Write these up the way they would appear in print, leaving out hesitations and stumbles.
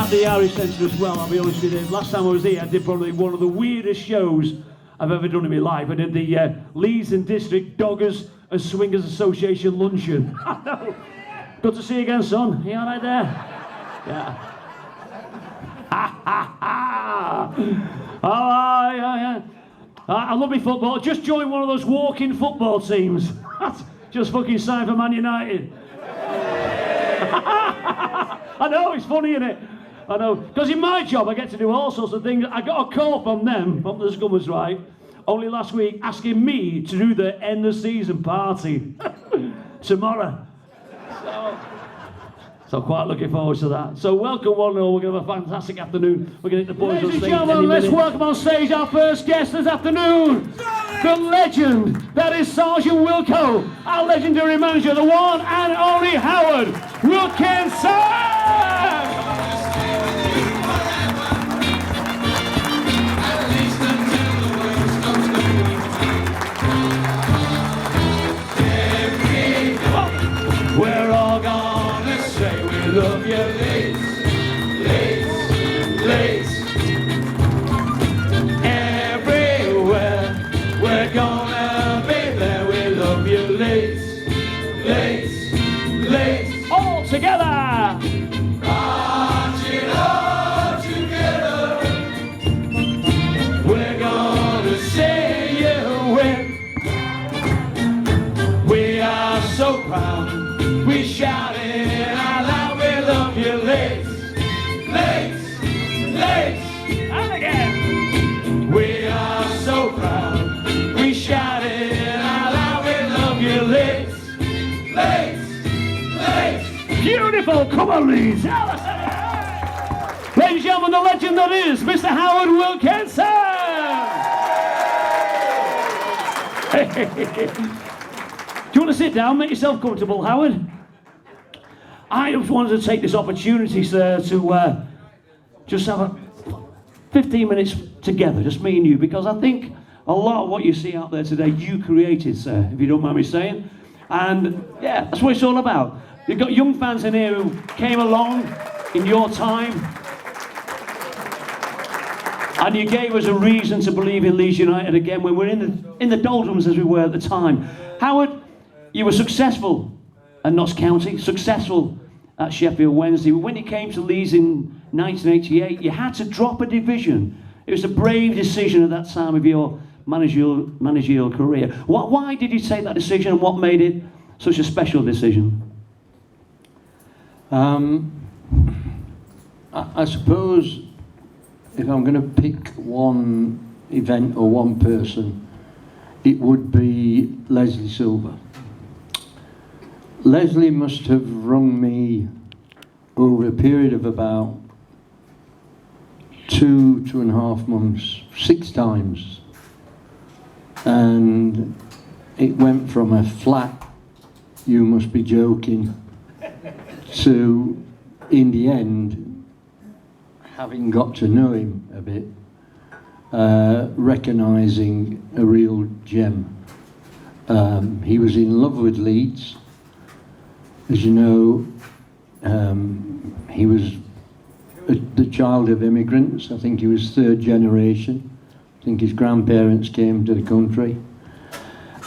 at the Irish Centre as well, I'll be honest with you. Last time I was here, I did probably one of the weirdest shows I've ever done in my life. I did the Leeds and District Doggers and Swingers Association luncheon. I know. Good to see you again, son. Are you all right there? Yeah. Ha ha ha! Oh, yeah. I love my football. Just joined one of those walking football teams. Just fucking signed for Man United. I know, it's funny, isn't it? I know. Because in my job, I get to do all sorts of things. I got a call from them, from the Scummers, right? Only last week, asking me to do the end of season party tomorrow. So quite looking forward to that. So welcome one and all. We're going to have a fantastic afternoon. We're going to get the boys on stage. Ladies and gentlemen, let's welcome on stage our first guest this afternoon. The legend that is Sergeant Wilko, our legendary manager, the one and only Howard Wilkinson. We're all gonna say we love you, Leeds, Leeds, Leeds. Everywhere we're gonna be there, we love you, Leeds, Leeds, Leeds. All together! Marching all together, we're gonna see you win. We are so proud. We shouting out loud, we love you, Leeds, Leeds, Leeds, and again. We are so proud. We shouting out loud, we love you, Leeds, Leeds, Leeds. Beautiful, come on, Leeds. Ladies and gentlemen, the legend that is Mr. Howard Wilkinson. Do you want to sit down? Make yourself comfortable, Howard. I just wanted to take this opportunity, sir, to just have 15 minutes together, just me and you, because I think a lot of what you see out there today, you created, sir, if you don't mind me saying. And yeah, that's what it's all about. You've got young fans in here who came along in your time, and you gave us a reason to believe in Leeds United again when we're in the doldrums as we were at the time. Howard, you were successful at Notts County, successful at Sheffield Wednesday. When you came to Leeds in 1988, you had to drop a division. It was a brave decision at that time of your managerial career. Why did you take that decision, and what made it such a special decision? I suppose if I'm going to pick one event or one person, it would be Leslie Silver. Leslie must have rung me over a period of about 2.5 months, 6 times. And it went from a flat, you must be joking, to, in the end, having got to know him a bit, recognising a real gem. He was in love with Leeds. As you know, he was the child of immigrants. I think he was 3rd generation. I think his grandparents came to the country.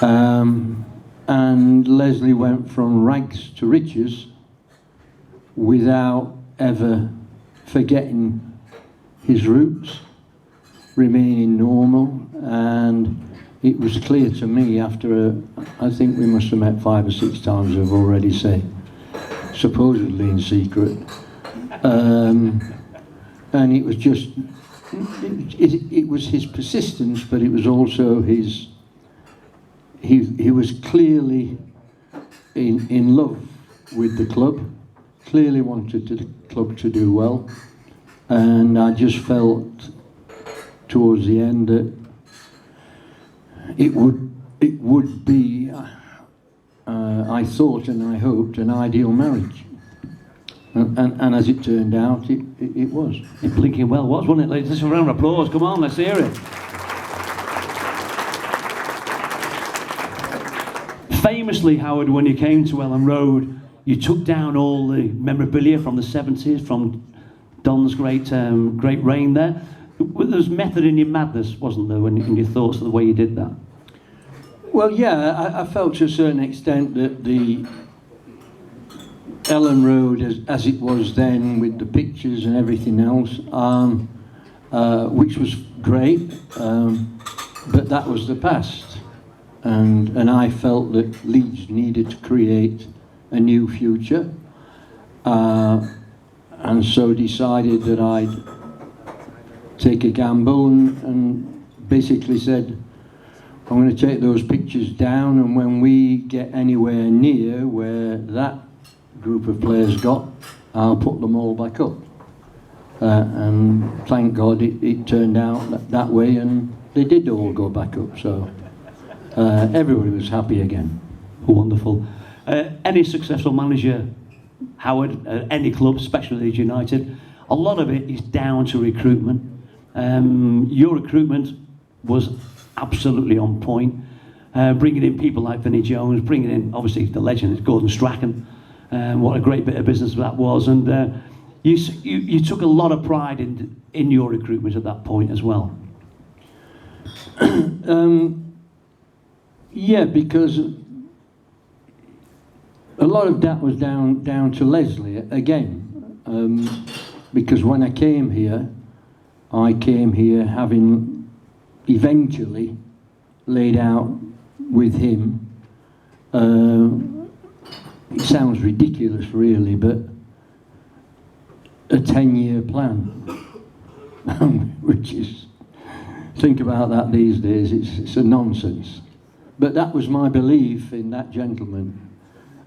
And Leslie went from rags to riches without ever forgetting his roots, remaining normal. And it was clear to me after, I think we must have met 5 or 6 times, I've already said, supposedly in secret. And it was just, it was his persistence, but it was also his, he was clearly in love with the club, clearly wanted the club to do well. And I just felt towards the end that it would be, I thought and I hoped, an ideal marriage. And as it turned out, it was. It blinking well was, wasn't it, ladies? Just a round of applause. Come on, let's hear it. Famously, Howard, when you came to Ellen Road, you took down all the memorabilia from the 70s, from Dunn's great reign there. There was method in your madness, wasn't there, in your thoughts of the way you did that? Well, yeah, I felt to a certain extent that the Ellen Road, as it was then, with the pictures and everything else, which was great, but that was the past. And I felt that Leeds needed to create a new future, and so decided that I'd take a gamble and basically said, I'm going to take those pictures down, and when we get anywhere near where that group of players got, I'll put them all back up. And thank God it turned out that way, and they did all go back up, so everybody was happy again. Wonderful. Any successful manager, Howard, any club, especially Leeds United, a lot of it is down to recruitment. Your recruitment was absolutely on point. Bringing in people like Vinnie Jones, bringing in, obviously, the legend is Gordon Strachan. What a great bit of business that was. And you took a lot of pride in your recruitment at that point as well. Yeah, because a lot of that was down to Leslie again, because when I came here having eventually laid out with him. It sounds ridiculous, really, but a 10-year plan, which is, think about that these days, it's a nonsense. But that was my belief in that gentleman.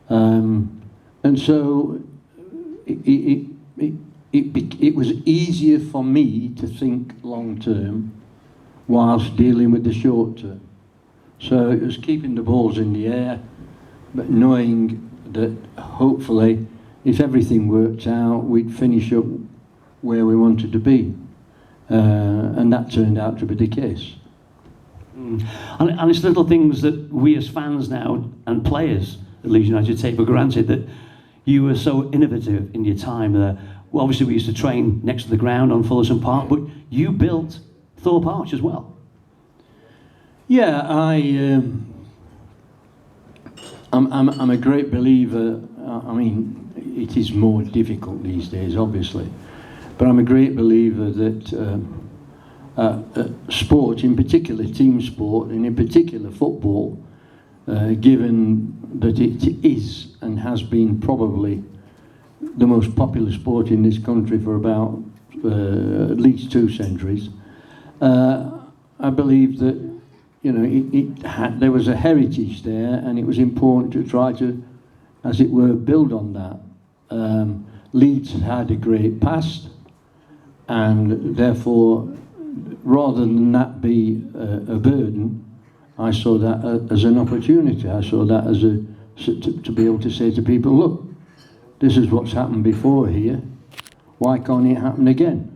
And so it was easier for me to think long term whilst dealing with the short term. So it was keeping the balls in the air, but knowing that hopefully if everything worked out, we'd finish up where we wanted to be. And that turned out to be the case. And it's little things that we as fans now and players at Leeds United take for granted, that you were so innovative in your time there. Well, obviously we used to train next to the ground on Fullerton Park, but you built Thorpe Arch as well. Yeah, I'm a great believer. I mean, it is more difficult these days, obviously, but I'm a great believer that sport, in particular team sport, and in particular football, given that it is and has been probably the most popular sport in this country for about at least 2 centuries, I believe that, you know, there was a heritage there, and it was important to try to, as it were, build on that. Leeds had a great past, and therefore, rather than that be a burden, I saw that as an opportunity. I saw that as to be able to say to people, look, this is what's happened before here, why can't it happen again?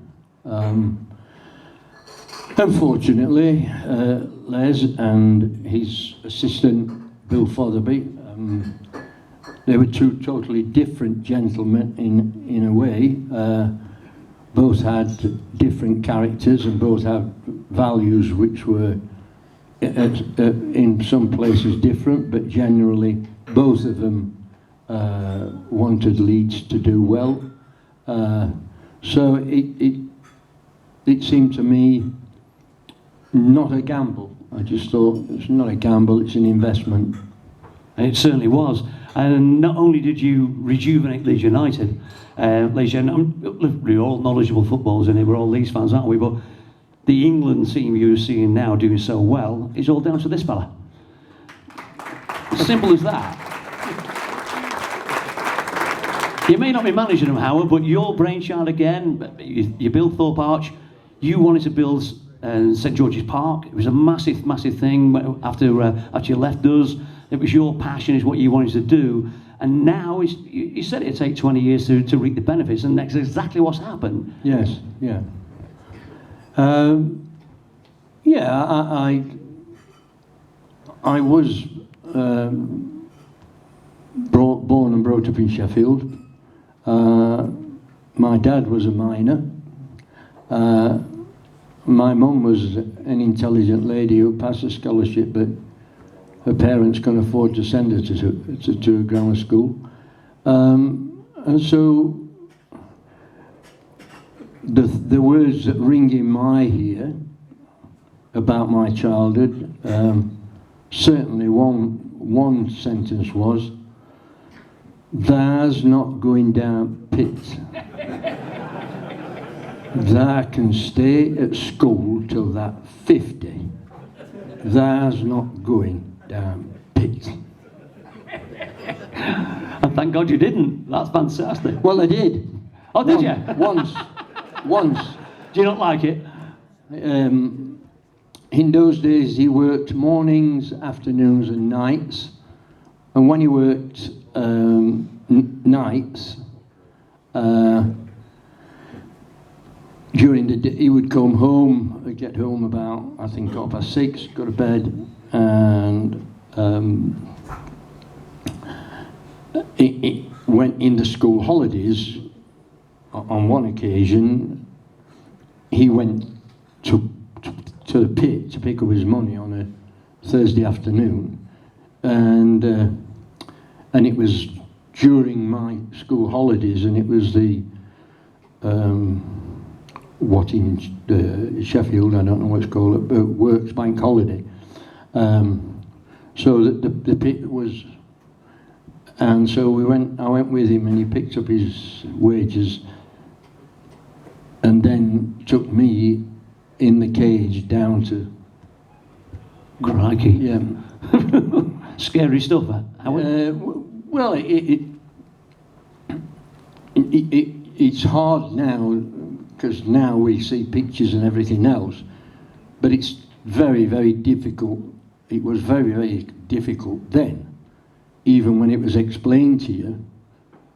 Unfortunately, Les and his assistant Bill Fotherby, they were 2 totally different gentlemen in a way. Both had different characters and both had values which were in some places different, but generally both of them wanted Leeds to do well. So it seemed to me not a gamble. I just thought, it's not a gamble, it's an investment. And it certainly was. And not only did you rejuvenate Leeds United, we're all knowledgeable footballers in here, we're all Leeds fans, aren't we? But the England team you're seeing now doing so well is all down to this fella. Simple as that. You may not be managing them, Howard, but your brainchild again, you built Thorpe Arch, you wanted to build St George's Park. It was a massive, massive thing after you left us. It was your passion, is what you wanted to do. And now, you said it'd take 20 years to reap the benefits, and that's exactly what's happened. Yes, yeah. I was born and brought up in Sheffield. my dad was a miner. My mum was an intelligent lady who passed a scholarship, but her parents couldn't afford to send her to a grammar school. And so the words that ring in my ear about my childhood, certainly one sentence was, "Thou's not going down pit. Thou can stay at school till that 50. Thou's not going down pit." And thank God you didn't. That's fantastic. Well, I did. Oh, did you? Once. Do you not like it? In those days, he worked mornings, afternoons, and nights. And when he worked nights, during the day, he would come home, get home about, I think, 6:30, go to bed, and it went in the school holidays. On one occasion, he went to the pit to pick up his money on a Thursday afternoon, and it was during my school holidays, and it was the what in Sheffield, I don't know what it's called, Works Bank Holiday. So the pit was, and so I went with him, and he picked up his wages, and then took me in the cage down to. Crikey. Yeah. Scary stuff, that. Well, it's hard now, because now we see pictures and everything else, but it's very, very difficult. It was very, very difficult then, even when it was explained to you,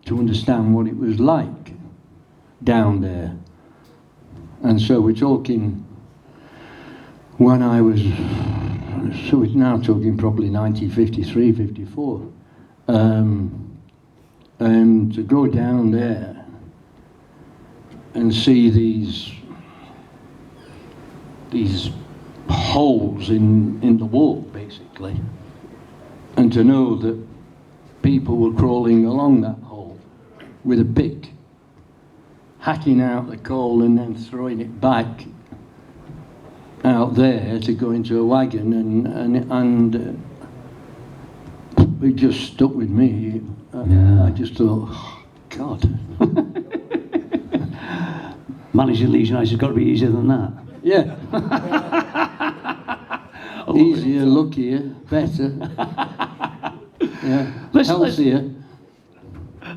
to understand what it was like down there. And so we're talking when I was, so we're now talking probably 1953, 54. And to go down there and see these holes in the wall, basically, and to know that people were crawling along that hole with a pick, hacking out the coal and then throwing it back out there to go into a wagon, and it just stuck with me. Yeah. I just thought, oh, God. Managing Leeds United has got to be easier than that. Yeah. Easier, luckier, better. Yeah. Healthier.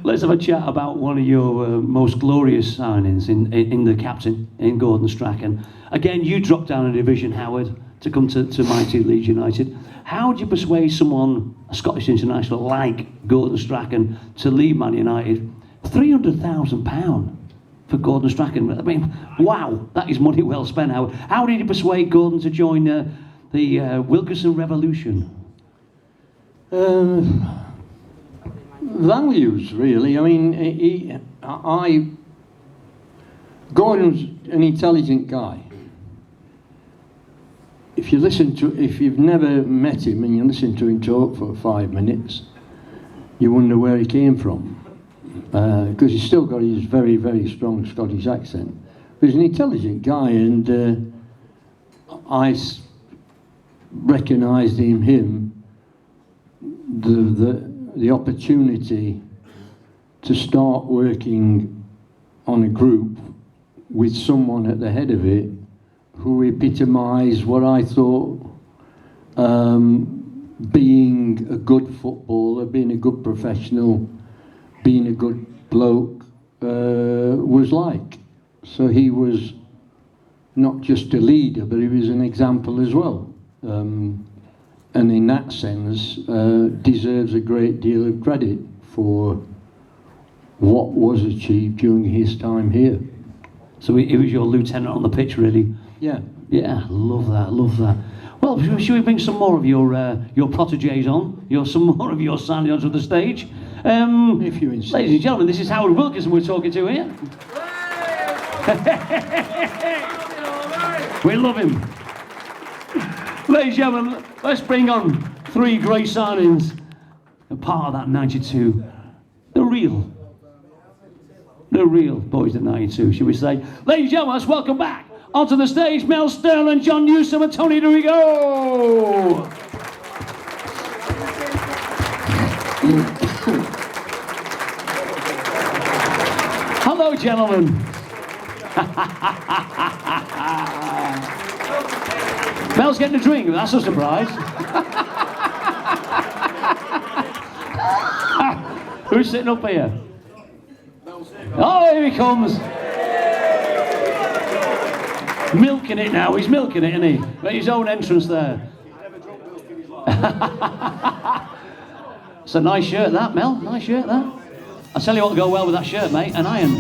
Let's have a chat about one of your most glorious signings in the captain, in Gordon Strachan. Again, you dropped down a division, Howard, to come to mighty Leeds United. How do you persuade someone, a Scottish international like Gordon Strachan, to leave Man United? £300,000 for Gordon Strachan. I mean, wow, that is money well spent, Howard. How did you persuade Gordon to join the Wilkinson Revolution? Values, really. I mean, Gordon's an intelligent guy. If you've never met him and you listen to him talk for 5 minutes, you wonder where he came from, because he's still got his very, very strong Scottish accent. But he's an intelligent guy, and I recognised in him the opportunity to start working on a group with someone at the head of it who epitomised what I thought being a good footballer, being a good professional, being a good bloke was like. So he was not just a leader, but he was an example as well. And in that sense, deserves a great deal of credit for what was achieved during his time here. So he was your lieutenant on the pitch, really? Yeah. Yeah, love that, love that. Well, should we bring some more of your protégés on? Some more of your signings onto the stage? If you insist. Ladies and gentlemen, this is Howard Wilkinson we're talking to here. We love him. Ladies and gentlemen, let's bring on 3 great signings. A part of that 92. The real boys at 92, should we say. Ladies and gentlemen, let's welcome back onto the stage Mel Stern and John Newsom and Tony Dorigo. Hello, gentlemen. Mel's getting a drink, that's a surprise. Who's sitting up here? Oh, here he comes. Milking it now, he's milking it, isn't he? Got his own entrance there. It's a nice shirt that, Mel, nice shirt that. I'll tell you what will go well with that shirt, mate, an iron.